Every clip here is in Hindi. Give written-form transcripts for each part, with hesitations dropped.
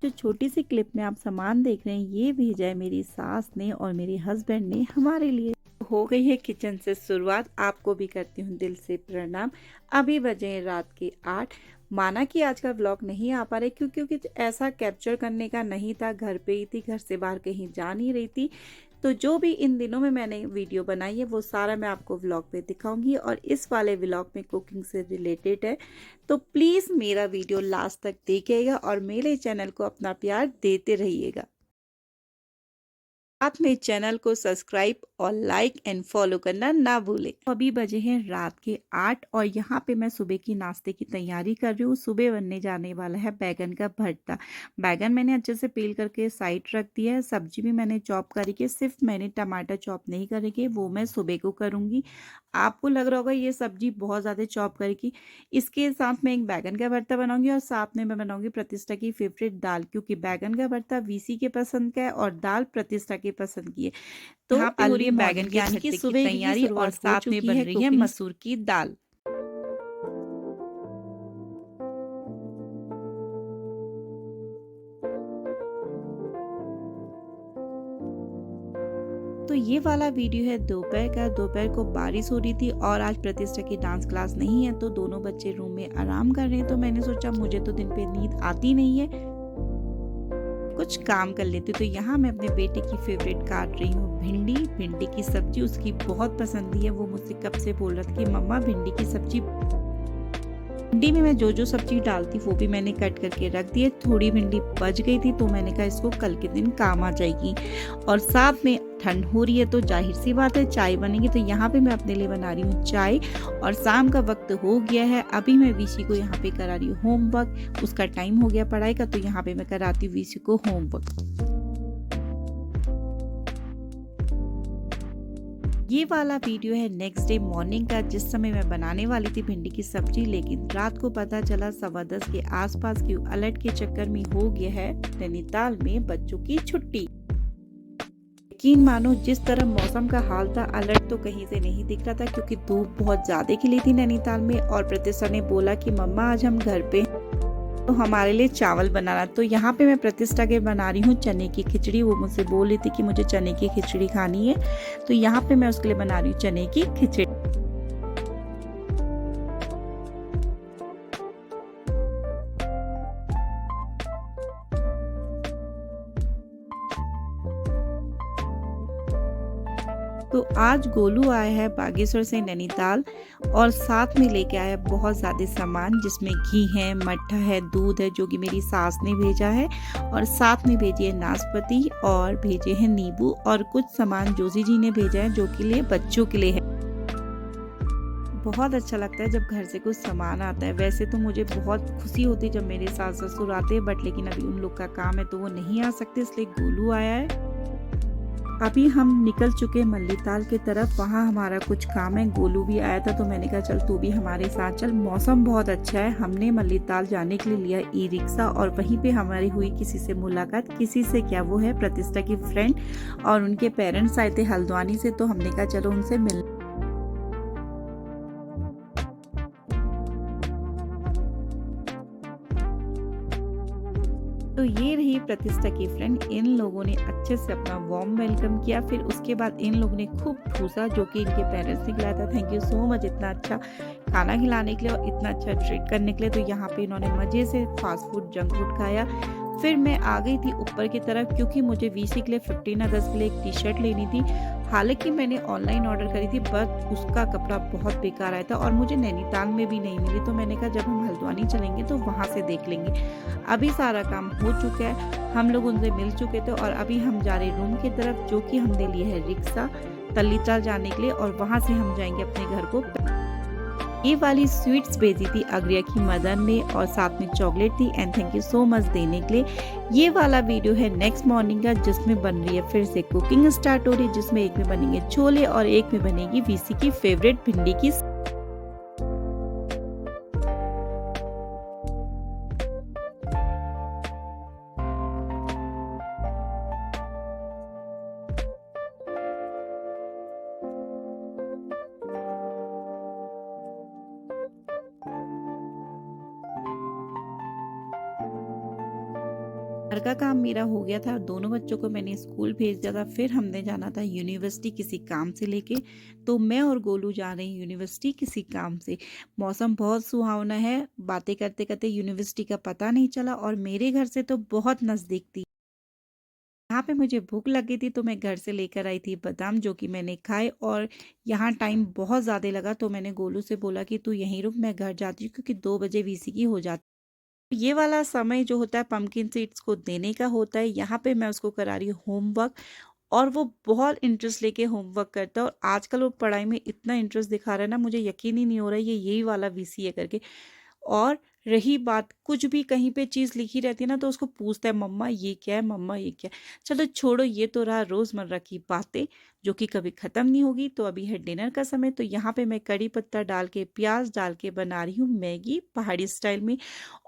जो छोटी सी क्लिप में आप सामान देख रहे हैं ये भेजा है मेरी सास ने और मेरे हस्बैंड ने हमारे लिए। हो गई है किचन से शुरुआत। आपको भी करती हूँ दिल से प्रणाम। अभी बजे हैं रात के 8। माना कि आज का व्लॉग नहीं आ पा रहे क्योंकि ऐसा कैप्चर करने का नहीं था। घर पे ही थी, घर से बाहर कहीं जा नहीं रही थी। तो जो भी इन दिनों में मैंने वीडियो बनाई है वो सारा मैं आपको व्लॉग पे दिखाऊंगी और इस वाले व्लॉग में कुकिंग से रिलेटेड है। तो प्लीज़ मेरा वीडियो लास्ट तक देखिएगा और मेरे चैनल को अपना प्यार देते रहिएगा। साथ में चैनल को सब्सक्राइब और लाइक एंड फॉलो करना ना भूलें। अभी बजे हैं रात के 8 और यहाँ पे मैं सुबह की नाश्ते की तैयारी कर रही हूँ। सुबह बनने जाने वाला है बैगन का भरता। बैगन मैंने अच्छे से पील करके साइड रख दिया है। सब्जी भी मैंने चॉप करी के, सिर्फ मैंने टमाटर चॉप नहीं करेंगे, वो मैं सुबह को करूँगी। आपको लग रहा होगा ये सब्जी बहुत ज़्यादा चॉप करेगी। इसके साथ मैं एक बैगन का भरता बनाऊंगी और साथ में मैं बनाऊंगी प्रतिष्ठा की फेवरेट दाल, क्योंकि बैगन का भरता वीसी के पसंद का है और दाल प्रतिष्ठा के पसंद की है। तो यहाँ पे हो रही अर्ली है बैगन मॉर्निंग के यानी कि भरते की सुबह की तैयारी और शुरुआत हो साथ में चुकी बन है रही है कुकिंग। मसूर की दाल। तो ये वाला वीडियो है दोपहर का। दोपहर को बारिश हो रही थी और आज प्रतिष्ठा की डांस क्लास नहीं है, तो दोनों बच्चे रूम में आराम कर रहे हैं। तो मैंने सोचा मुझे तो दिन पे नींद आती नहीं है, कुछ काम कर लेती। तो यहाँ मैं अपने बेटे की फेवरेट काट रही हूँ भिंडी। भिंडी की सब्जी उसकी बहुत पसंद है। वो मुझसे कब से बोल रहा था कि मम्मा भिंडी की सब्जी। भिंडी में मैं जो जो सब्जी डालती वो भी मैंने कट करके रख दी है। थोड़ी भिंडी बच गई थी तो मैंने कहा इसको कल के दिन काम आ जाएगी। और साथ में ठंड हो रही है तो जाहिर सी बात है चाय बनेगी। तो यहाँ पे मैं अपने लिए बना रही हूँ चाय और शाम का वक्त हो गया है। अभी मैं वीसी को यहाँ पे करा रही हूँ होमवर्क। उसका टाइम हो गया पढ़ाई का, तो यहाँ पे मैं कराती हूँ वीसी को होमवर्क। ये वाला वीडियो है नेक्स्ट डे मॉर्निंग का, जिस समय मैं बनाने वाली थी भिंडी की सब्जी, लेकिन रात को पता चला 10:15 के आसपास की अलर्ट के चक्कर में हो गया है नैनीताल में बच्चों की छुट्टी। यकीन मानो जिस तरह मौसम का हाल था, अलर्ट तो कहीं से नहीं दिख रहा था क्योंकि धूप बहुत ज्यादा खिली थी नैनीताल में। और प्रतिष्ठा ने बोला कि मम्मा आज हम घर पे तो हमारे लिए चावल बनाना। तो यहाँ पे मैं प्रतिष्ठा के बना रही हूँ चने की खिचड़ी। वो मुझसे बोल रही थी कि मुझे चने की खिचड़ी खानी है, तो यहाँ पे मैं उसके लिए बना रही हूँ चने की खिचड़ी। तो आज गोलू आया है बागेश्वर से नैनीताल और साथ में लेके आया बहुत ज़्यादा सामान, जिसमें घी है, मट्ठा है, दूध है जो कि मेरी सास ने भेजा है, और साथ में भेजी है नाशपाती और भेजे हैं नींबू और कुछ सामान जोशी जी ने भेजा है जो कि लिए बच्चों के लिए है। बहुत अच्छा लगता है जब घर से कुछ सामान आता है। वैसे तो मुझे बहुत खुशी होती है जब मेरे सास ससुर आते हैं, बट लेकिन अभी उन लोग का काम है तो वो नहीं आ सकते, इसलिए गोलू आया है। अभी हम निकल चुके मल्लीताल की तरफ, वहाँ हमारा कुछ काम है। गोलू भी आया था तो मैंने कहा चल तू भी हमारे साथ चल। मौसम बहुत अच्छा है। हमने मल्लीताल जाने के लिए लिया ई रिक्शा और वहीं पे हमारी हुई किसी से मुलाकात। किसी से क्या, वो है प्रतिष्ठा की फ्रेंड और उनके पेरेंट्स आए थे हल्द्वानी से, तो हमने कहा चलो उनसे मिल। तो ये रही प्रतिष्ठा की फ्रेंड। इन लोगों ने अच्छे से अपना वार्म वेलकम किया। फिर उसके बाद इन लोगों ने खूब ठूसा जो कि इनके पेरेंट्स ने खिलाया था। थैंक यू सो मच इतना अच्छा खाना खिलाने के लिए और इतना अच्छा ट्रीट करने के लिए। तो यहाँ पे इन्होंने मज़े से फास्ट फूड जंक फूड खाया। फिर मैं आ गई थी ऊपर की तरफ क्योंकि मुझे वीसी के लिए 15 अगस्त के लिए एक टी शर्ट लेनी थी। हालांकि मैंने ऑनलाइन ऑर्डर करी थी बट उसका कपड़ा बहुत बेकार आया था और मुझे नैनीताल में भी नहीं मिली। तो मैंने कहा जब हम हल्द्वानी चलेंगे तो वहाँ से देख लेंगे। अभी सारा काम हो चुका है, हम लोग उनसे मिल चुके थे और अभी हम जा रहे रूम की तरफ, जो कि हमने लिए है रिक्शा तल्लीताल जाने के लिए और वहाँ से हम जाएंगे अपने घर को। ये वाली स्वीट्स भेजी थी अग्रिया की मदर ने और साथ में चॉकलेट थी। And thank you so much देने के लिए। ये वाला वीडियो है नेक्स्ट मॉर्निंग का, जिसमें बन रही है फिर से कुकिंग स्टार्ट हो रही है, जिसमें एक में बनेंगे छोले और एक में बनेगी वीसी की फेवरेट भिंडी की। घर का काम मेरा हो गया था, दोनों बच्चों को मैंने स्कूल भेज दिया था, फिर हमने जाना था यूनिवर्सिटी किसी काम से लेके। तो मैं और गोलू जा रहे हैं यूनिवर्सिटी किसी काम से। मौसम बहुत सुहावना है, बातें करते-करते यूनिवर्सिटी का पता नहीं चला और मेरे घर से तो बहुत नज़दीक थी। यहाँ पे मुझे भूख लगी थी तो मैं घर से लेकर आई थी बादाम जो कि मैंने खाए और यहाँ टाइम बहुत ज़्यादा लगा तो मैंने गोलू से बोला कि तू यहीं रुक, मैं घर जाती हूँ क्योंकि 2 बजे वीसी की हो जाती। ये वाला समय जो होता है पंपकिन सीड्स को देने का होता है, यहाँ पे मैं उसको करा रही हूँ होमवर्क और वो बहुत इंटरेस्ट लेके होमवर्क करता है और आजकल वो पढ़ाई में इतना इंटरेस्ट दिखा रहा है ना, मुझे यकीन ही नहीं हो रहा है ये यही वाला वीसी है करके। और रही बात कुछ भी कहीं पे चीज़ लिखी रहती है ना तो उसको पूछता है मम्मा ये क्या है, मम्मा ये क्या है। चलो छोड़ो, ये तो रहा रोज़मर्रा की बातें जो कि कभी ख़त्म नहीं होगी। तो अभी है डिनर का समय, तो यहाँ पे मैं कड़ी पत्ता डाल के प्याज डाल के बना रही हूँ मैगी पहाड़ी स्टाइल में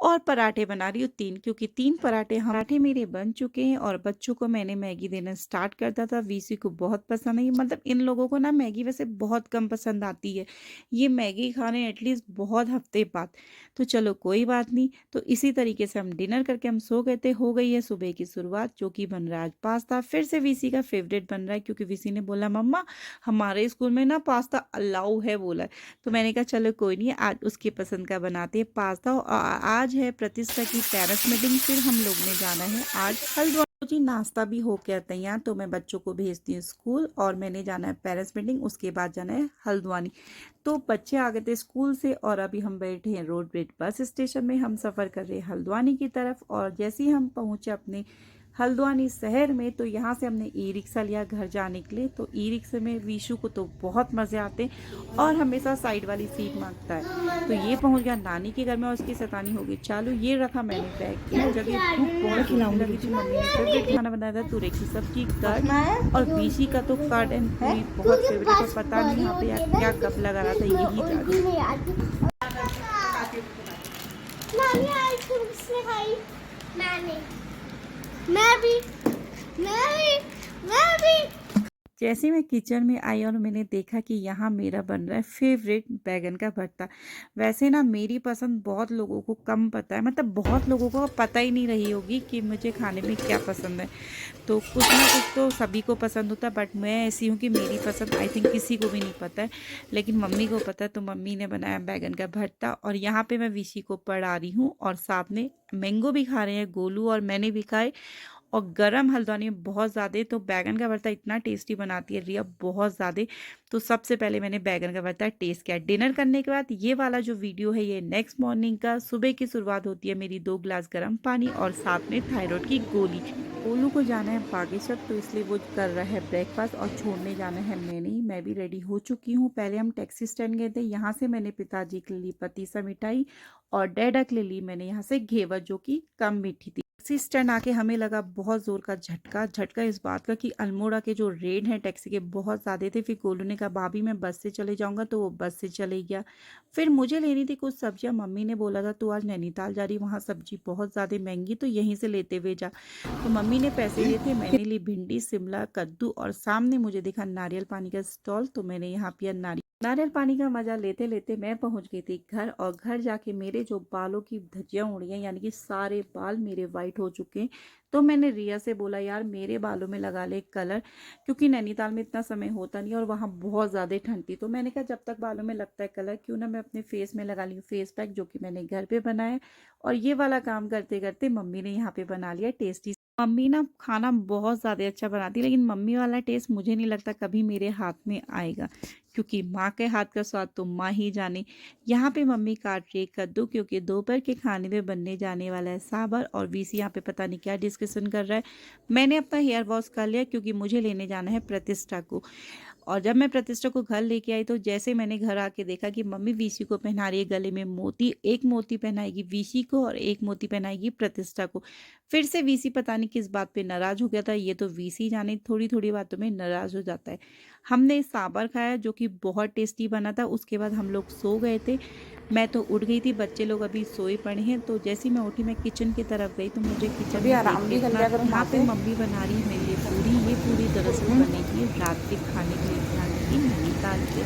और पराठे बना रही हूँ 3, क्योंकि 3 पराठे मेरे बन चुके हैं और बच्चों को मैंने मैगी देना स्टार्ट कर दिया था। वीसी को बहुत पसंद है, मतलब इन लोगों को ना मैगी वैसे बहुत कम पसंद आती है, ये मैगी खाने एटलीस्ट बहुत हफ्ते बाद। तो चलो कोई बात नहीं। तो इसी तरीके से हम डिनर करके हम सो गए थे। हो गई है सुबह की शुरुआत, जो कि बन रहा है आज पास्ता। फिर से वीसी का फेवरेट बन रहा है क्योंकि वीसी ने बोला मम्मा हमारे स्कूल में ना पास्ता अलाउ है बोला है। तो मैंने कहा चलो कोई नहीं, आज उसकी पसंद का बनाते हैं पास्ता। और आज है प्रतिष्ठा की पेरेंट्स मीटिंग, फिर हम लोग ने जाना है आज हल्द्वानी। तो जी नाश्ता भी हो गया तैयार, तो मैं बच्चों को भेजती हूँ स्कूल और मैंने जाना है पेरेंट्स मीटिंग, उसके बाद जाना है हल्द्वानी। तो बच्चे आ गए थे स्कूल से और अभी हम बैठे हैं रोड ब्रिज बस स्टेशन में। हम सफ़र कर रहे हैं हल्द्वानी की तरफ और जैसे ही हम पहुंचे अपने हल्द्वानी शहर में तो यहाँ से हमने ई रिक्शा लिया घर जाने के लिए। तो ई रिक्शे में विशु को तो बहुत मज़े आते हैं और हमेशा साइड वाली सीट मांगता है। तो ये पहुँच गया नानी के घर में और उसकी शैतानी हो गई चालू। ये रखा मैंने बैग एक जगह, भूख बहुत खिलाने लगी थी। मम्मी ने फेवरेट खाना बनाया था तुरई की सब्जी, कर्ड और विशी का तो कर्ड एंड पूरी बहुत फेवरेट है। पता नहीं यहाँ पे यार क्या गप लगा रहा था, यही जाने। नानी आइसक्रीम किसने खाई? मैंने। मैं भी। मैं भी। जैसे मैं किचन में आई और मैंने देखा कि यहाँ मेरा बन रहा है फेवरेट बैगन का भरता। वैसे ना मेरी पसंद बहुत लोगों को कम पता है, मतलब बहुत लोगों को पता ही नहीं रही होगी कि मुझे खाने में क्या पसंद है। तो कुछ ना कुछ तो सभी को पसंद होता है, बट मैं ऐसी हूँ कि मेरी पसंद आई थिंक किसी को भी नहीं पता है, लेकिन मम्मी को पता है। तो मम्मी ने बनाया बैगन का भरता और यहाँ पे मैं विशी को पढ़ा रही हूँ और साथ में मैंगो भी खा रहे हैं गोलू और मैंने भी खाए। और गरम हल्द्वानी में बहुत ज़्यादा, तो बैगन का भरता इतना टेस्टी बनाती है रिया, बहुत ज़्यादा। तो सबसे पहले मैंने बैगन का भरता टेस्ट किया। डिनर करने के बाद ये वाला जो वीडियो है ये नेक्स्ट मॉर्निंग का, सुबह की शुरुआत होती है मेरी 2 गिलास गर्म पानी और साथ में थायराइड की गोली। गोलू को जाना है बागेश्वर तो इसलिए वो कर रहा है ब्रेकफास्ट और छोड़ने जाना है मैंने। मैं भी रेडी हो चुकी हूँ। पहले हम टैक्सी स्टैंड गए थे, यहाँ से मैंने पिताजी के लिए पतीसा मिठाई और डैडा के लिए ली मैंने यहाँ से घेवर जो कि कम मीठी थी। टैक्सी स्टैंड आके हमें लगा बहुत ज़ोर का झटका इस बात का कि अल्मोड़ा के जो रेट हैं टैक्सी के बहुत ज़्यादा थे। फिर गोलू ने कहा भाभी मैं बस से चले जाऊँगा, तो वो बस से चले गया। फिर मुझे लेनी थी कुछ सब्जियाँ, मम्मी ने बोला था तू आज नैनीताल जा रही, वहाँ सब्जी बहुत ज़्यादा महंगी, तो यहीं से लेते हुए जा। तो मम्मी ने पैसे दिए थे, मैंने ली भिंडी, शिमला, कद्दू और सामने मुझे दिखा नारियल पानी का स्टॉल, तो मैंने यहाँ पिया नारियल पानी का मज़ा लेते लेते मैं पहुंच गई थी घर। और घर जाके मेरे जो बालों की धज्जियाँ उड़ी हैं, यानी कि सारे बाल मेरे वाइट हो चुके हैं। तो मैंने रिया से बोला यार मेरे बालों में लगा ले कलर, क्योंकि नैनीताल में इतना समय होता नहीं और वहाँ बहुत ज़्यादा ठंड थी। तो मैंने कहा जब तक बालों में लगता है कलर, क्यों ना मैं अपने फेस में लगा ली फेस पैक, जो कि मैंने घर पे बनाया। और ये वाला काम करते करते मम्मी ने यहाँ पे बना लिया टेस्टी। मम्मी ना खाना बहुत ज़्यादा अच्छा बनाती है, लेकिन मम्मी वाला टेस्ट मुझे नहीं लगता कभी मेरे हाथ में आएगा, क्योंकि माँ के हाथ का स्वाद तो माँ ही जाने। यहाँ पे मम्मी काट रही है कद्दू, क्योंकि दोपहर के खाने में बनने जाने वाला है सांभर। और वीसी यहाँ पे पता नहीं क्या डिस्कशन कर रहा है। मैंने अपना हेयर वॉश कर लिया क्योंकि मुझे लेने जाना है प्रतिष्ठा को। और जब मैं प्रतिष्ठा को घर लेके आई तो जैसे मैंने घर आके देखा कि मम्मी वीसी को पहना रही है गले में मोती, एक मोती पहनाएगी वीसी को और एक मोती पहनाएगी प्रतिष्ठा को। फिर से वीसी पता नहीं किस बात पे नाराज़ हो गया था, ये तो वीसी जाने थोड़ी थोड़ी बातों में नाराज़ हो जाता है। हमने सांभर खाया जो कि बहुत टेस्टी बना था। उसके बाद हम लोग सो गए थे, मैं तो उठ गई थी, बच्चे लोग अभी सोए पड़े हैं। तो जैसे मैं उठी मैं किचन की तरफ गई तो मुझे किचन में आराम भी कर लिया करो। यहाँ पे मम्मी बना रही है मेरे लिए पूरी। ये पूरी दरअसल बनेगी रात के खाने के लिए बनाने नैनीताल के।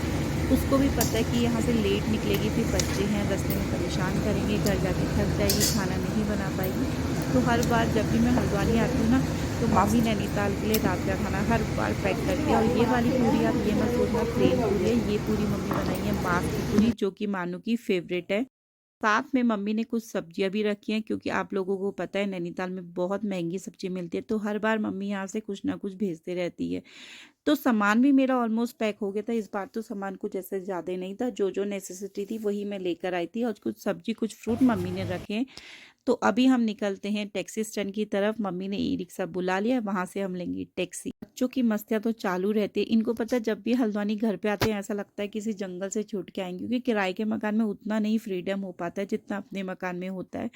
उसको भी पता है कि यहाँ से लेट निकलेगी, फिर बच्चे हैं रास्ते में परेशान करेंगे, घर जाके थक जाएगी, खाना नहीं बना पाएगी। तो हर बार जब भी मैं हल्द्वानी आती हूँ ना, तो मम्मी नैनीताल के लिए रात का खाना हर बार पैक करती है। और ये वाली पूरी आप ये मत सोचना प्लेन पूरी है, ये पूरी मम्मी बनाई है माँस की पूरी, जो कि मानू की फ़ेवरेट है। साथ में मम्मी ने कुछ सब्जियाँ भी रखी हैं, क्योंकि आप लोगों को पता है नैनीताल में बहुत महँगी सब्ज़ी मिलती है, तो हर बार मम्मी यहाँ से कुछ ना कुछ भेजते रहती है। तो सामान भी मेरा ऑलमोस्ट पैक हो गया था। इस बार तो सामान कुछ ऐसे ज़्यादा नहीं था, जो नेसेसिटी थी वही मैं लेकर आई थी, और कुछ सब्जी कुछ फ्रूट मम्मी ने रखे हैं। तो अभी हम निकलते हैं टैक्सी स्टैंड की तरफ। मम्मी ने ई-रिक्शा बुला लिया है, वहाँ से हम लेंगे टैक्सी। बच्चों की मस्तियाँ तो चालू रहती है। इनको पता है जब भी हल्द्वानी घर पे आते हैं ऐसा लगता है किसी जंगल से छूट के आएँगे, क्योंकि किराए के मकान में उतना नहीं फ्रीडम हो पाता है जितना अपने मकान में होता है।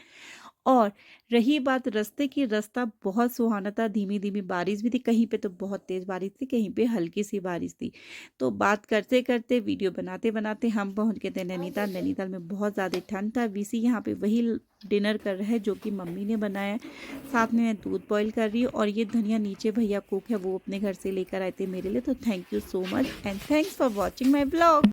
और रही बात रास्ते की, रास्ता बहुत सुहाना था, धीमी-धीमी बारिश भी थी, कहीं पे तो बहुत तेज़ बारिश थी, कहीं पे हल्की-सी बारिश थी। तो बात करते-करते, वीडियो बनाते-बनाते हम पहुँच गए थे नैनीताल। नैनीताल में बहुत ज़्यादा ठंड था। वीसी यहाँ पे वही डिनर कर रहा है जो कि मम्मी ने बनाया है। साथ में मैं दूध बॉयल कर रही हूँ, और ये धनिया नीचे भैया कुक है, वो अपने घर से लेकर आए थे मेरे लिए। तो thank you so much and thanks for watching my vlog.